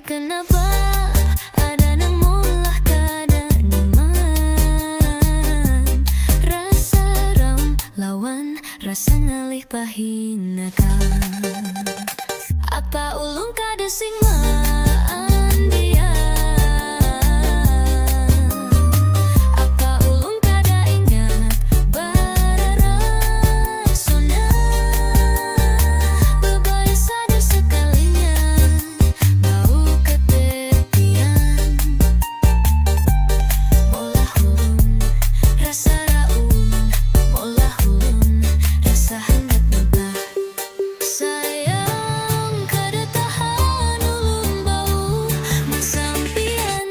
kenapa ada namulah kada nyaman. Rasa ram lawan rasa ngalih pahinakan. Apa ulung kada sing maan dia? Apa ulung kada ingat bararasona? Bebaya sadar sekalinya bau ketepian. Molah ulun rasa raun, molah ulun rasa hangat mentah. Sayang kada tahan ulun bau mengsampian.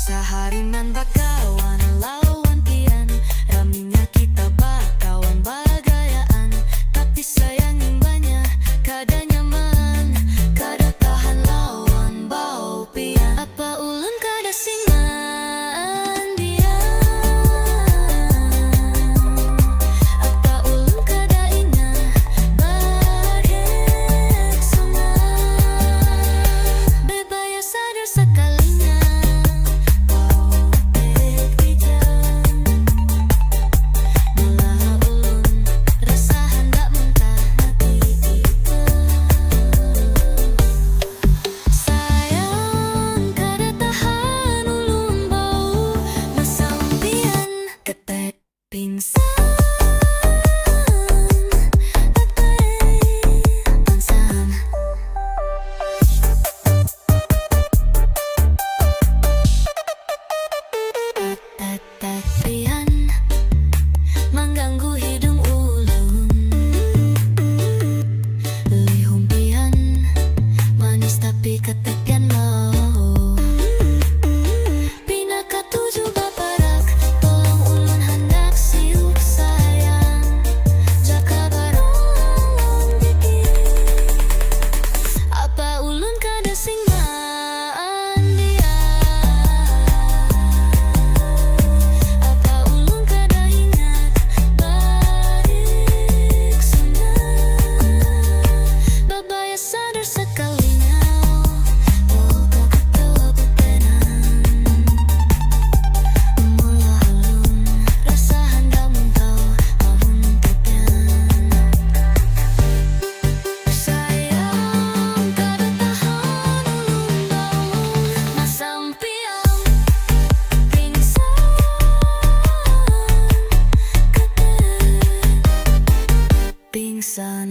Seharian bakawan lawan pian, raminya kita bakawan bagayaan. Tapi sayang imbanya kada nyaman, kada tahan lawan bau pian. Apa ulun kada sing maan dia? Apa ulun kada ingat bareksona? Bebaya sadar sekalinya bau ketepian. Molah ulun rasa hendak mentah hati kita. Sayang kada tahan ulun bau mengsampian. Ketek pingsan pingsan. Ketepian mengganggu hidung ulun. Lihumpian manis tapi ketepian mau. Pina katuju baparak, tolong ulun hendak siup sayang. Jaka barang dikit. Apa ulun kada sing maan dia? Apa ulun kada ingat bareksona? Bebaya sadar sekalinya bau ketepian. Molah ulun rasa hendak mentau mahun tepian. Sayang kada tahan ulun bau mengsampian. Pingsan ketek pingsan.